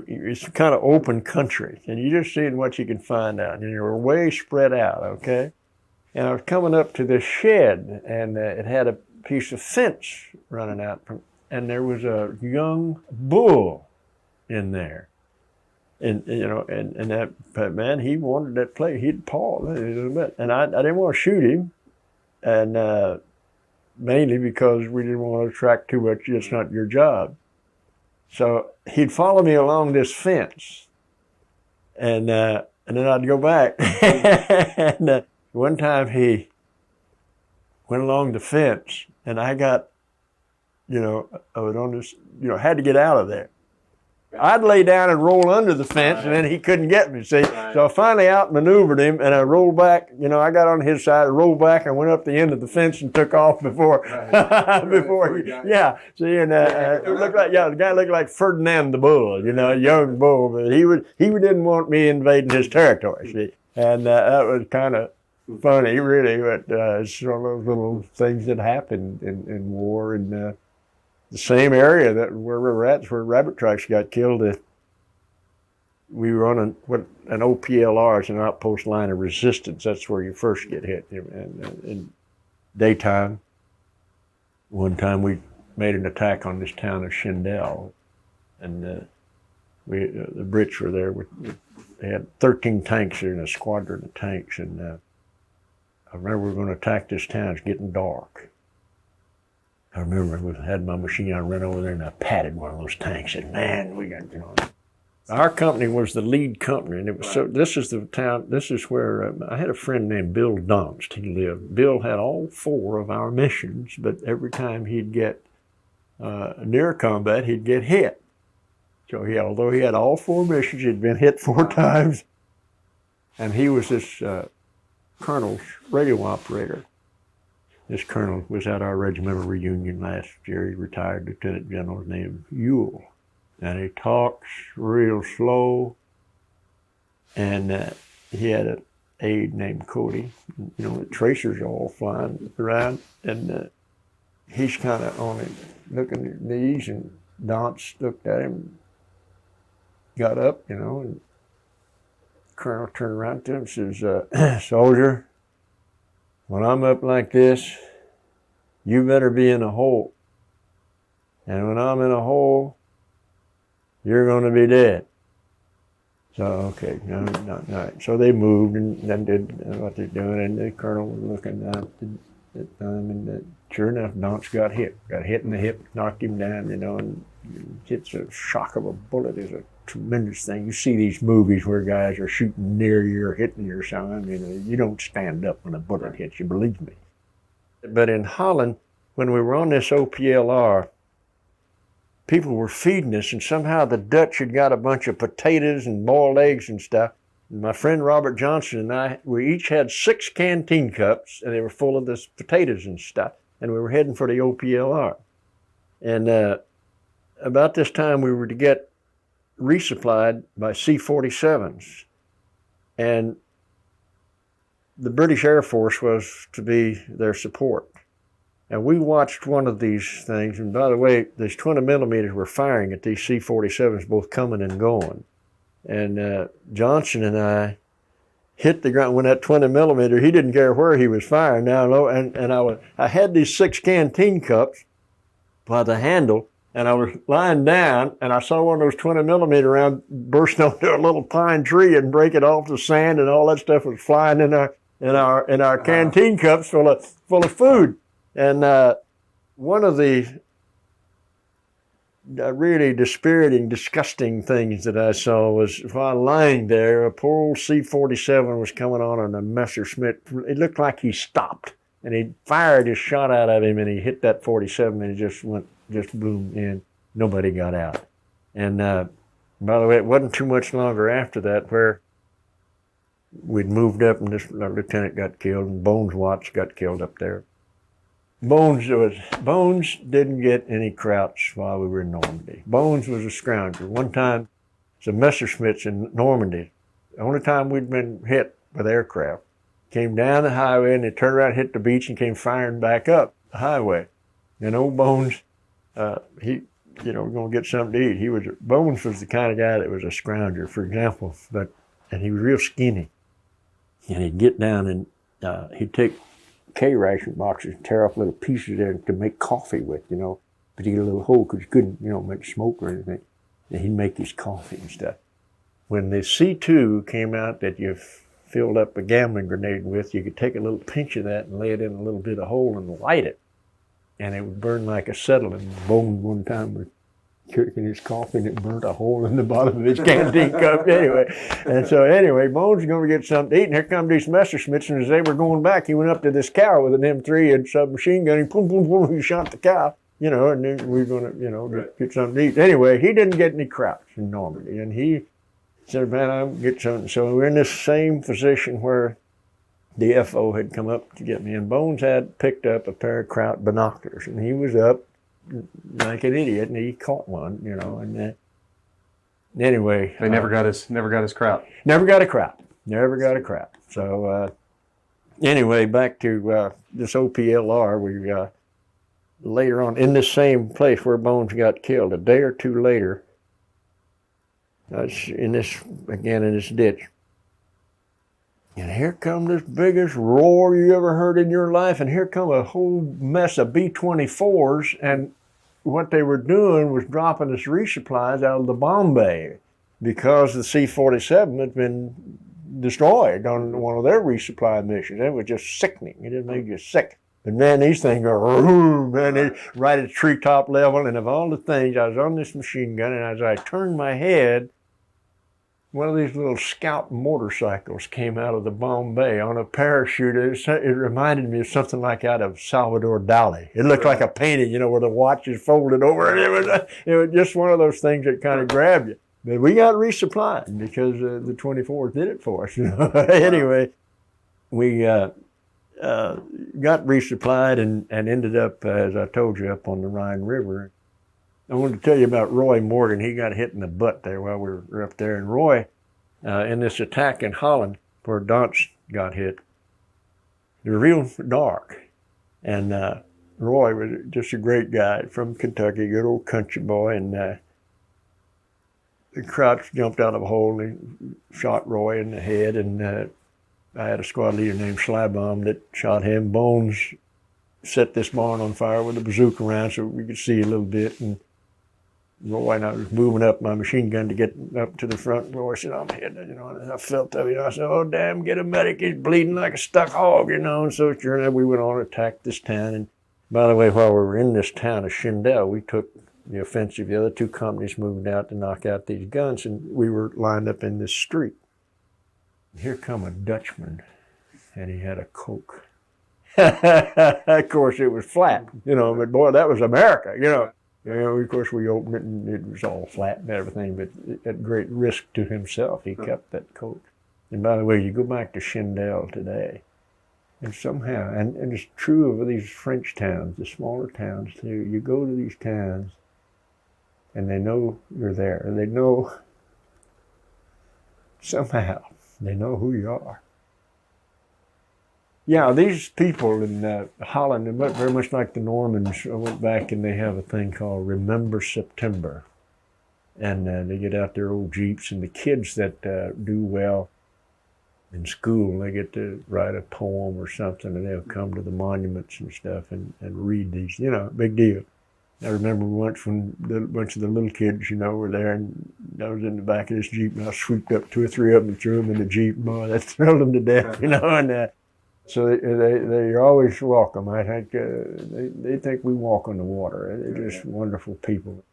it's kind of open country, and you're just seeing what you can find out, and you're way spread out, okay? And I was coming up to this shed, and it had a piece of fence running out from, and there was a young bull in there. And that man, he wanted that place. He'd paw a little bit, and I didn't want to shoot him, and mainly because we didn't want to attract too much. It's not your job. So he'd follow me along this fence, and then I'd go back. And one time he went along the fence, and I got, I was on this, had to get out of there. I'd lay down and roll under the fence, and then he couldn't get me, see? So I finally outmaneuvered him, and I rolled back. I got on his side, I rolled back, and went up the end of the fence and took off before he, yeah. See, and it looked like, the guy looked like Ferdinand the Bull, a young bull, but he didn't want me invading his territory, see? And that was kind of funny, really, but it's one of those little things that happen in war, and the same area where we were at, where rabbit tracks got killed. We were on an OPLR, is an outpost line of resistance. That's where you first get hit. And in daytime, one time we made an attack on this town of Schindel, and the Brits were there. They had 13 tanks there in a squadron of tanks, and I remember we were going to attack this town. It's getting dark. I remember I had my machine gun, run over there, and I patted one of those tanks. And man, we got, Our company was the lead company, and it was so. This is the town. This is where I had a friend named Bill Dunst. He lived. Bill had all 4 of our missions, but every time he'd get near combat, he'd get hit. So although he had all 4 missions, he'd been hit 4 times, and he was this colonel's radio operator. This colonel was at our regimental reunion last year. He retired lieutenant general named Ewell. And he talks real slow. And he had an aide named Cody. The tracers all flying around. And he's kind of on him, looking at these. And Dauntz looked at him, got up, and the colonel turned around to him and says, soldier, when I'm up like this, you better be in a hole. And when I'm in a hole, you're going to be dead. So, okay, no, all right. So they moved and then did what they're doing, and the colonel was looking at them, and sure enough, Dauntz got hit in the hip, knocked him down, and hits a shock of a bullet is a tremendous thing. You see these movies where guys are shooting near you or hitting you or something. You don't stand up when a bullet hits you, believe me. But in Holland, when we were on this OPLR, people were feeding us, and somehow the Dutch had got a bunch of potatoes and boiled eggs and stuff. And my friend Robert Johnson and I, we each had 6 canteen cups, and they were full of this potatoes and stuff. And we were heading for the OPLR. And about this time, we were to get resupplied by C-47s. And the British Air Force was to be their support. And we watched one of these things, and by the way, these 20 millimeters were firing at these C-47s, both coming and going. And Johnson and I hit the ground when that 20 millimeter, he didn't care where he was firing down low, and I had these 6 canteen cups by the handle, and I was lying down, and I saw one of those 20 millimeter rounds burst onto a little pine tree and break it off the sand, and all that stuff was flying in our canteen cups full of food. And one of the really dispiriting, disgusting things that I saw was while lying there, a poor old C-47 was coming on a Messerschmitt. It looked like he stopped, and he fired his shot out of him, and he hit that 47, and it just boom in. Nobody got out. And by the way, it wasn't too much longer after that where we'd moved up, and this lieutenant got killed, and Bones Watts got killed up there. Bones didn't get any krauts while we were in Normandy. Bones was a scoundrel. One time, some Messerschmitts in Normandy, the only time we'd been hit with aircraft, came down the highway, and they turned around, hit the beach, and came firing back up the highway. And old Bones, we're going to get something to eat. Bones was the kind of guy that was a scrounger, for example, and he was real skinny. And he'd get down and he'd take K ration boxes and tear off little pieces there to make coffee with, but he get a little hole because he couldn't, make smoke or anything. And he'd make his coffee and stuff. When the C2 came out that you filled up a gambling grenade with, you could take a little pinch of that and lay it in a little bit of hole and light it. And it would burn like acetylene. Bone one time was drinking his coffee and it burnt a hole in the bottom of his canteen cup anyway. And so Bones is going to get something to eat. And here come these Messerschmitts. And as they were going back, he went up to this cow with an M3 and submachine gun. And boom, boom, boom, he shot the cow. And then we were going to, get something to eat. Anyway, he didn't get any Krauts in Normandy. And he said, man, I'll get something. So we're in this same position where the FO had come up to get me. And Bones had picked up a pair of Kraut binoculars. And he was up like an idiot, and he caught one, and anyway. They never got his Kraut. Never got a Kraut. So anyway, back to this OPLR, we later on, in this same place where Bones got killed, a day or two later, in this ditch. And here come this biggest roar you ever heard in your life, and here come a whole mess of B-24s, and what they were doing was dropping us resupplies out of the bomb bay because the C-47 had been destroyed on one of their resupply missions. It was just sickening. It just made you sick. But man, these things go, man, right at treetop level. And of all the things, I was on this machine gun, and as I turned my head, one of these little scout motorcycles came out of the bomb bay on a parachute. It reminded me of something like out of Salvador Dali. It looked like a painting, where the watch is folded over. And it was just one of those things that kind of grabbed you. But we got resupplied because the 24th did it for us. Anyway, we got resupplied and ended up, as I told you, up on the Rhine River. I wanted to tell you about Roy Morgan. He got hit in the butt there while we were up there. And Roy, in this attack in Holland, where Donch got hit, it was real dark. And Roy was just a great guy from Kentucky, good old country boy. And the Krauts jumped out of a hole and shot Roy in the head. And I had a squad leader named Schleibbaum that shot him. Bones set this barn on fire with a bazooka round so we could see a little bit. And Roy and I was moving up my machine gun to get up to the front. Roy said, I'm hit, and I felt of it. I said, oh, damn, get a medic. He's bleeding like a stuck hog, And so sure enough, we went on and attacked this town. And by the way, while we were in this town of Schindel, we took the offensive. The other two companies moved out to knock out these guns, and we were lined up in this street. Here come a Dutchman, and he had a Coke. Of course, it was flat, but boy, that was America, Of course, we opened it, and it was all flat and everything, but at great risk to himself, he kept that Coke. And by the way, you go back to Schindel today, and somehow, and it's true of these French towns, the smaller towns too, you go to these towns, and they know you're there, and they know somehow, they know who you are. Yeah, these people in Holland, they're very much like the Normans. I went back and they have a thing called Remember September. And they get out their old Jeeps, and the kids that do well in school, they get to write a poem or something, and they'll come to the monuments and stuff and read these, big deal. I remember once when a bunch of the little kids, were there, and I was in the back of this Jeep, and I swooped up 2 or 3 of them and threw them in the Jeep. Boy, that thrilled them to death, and so they're always welcome. I think they think we walk on the water. They're just wonderful people.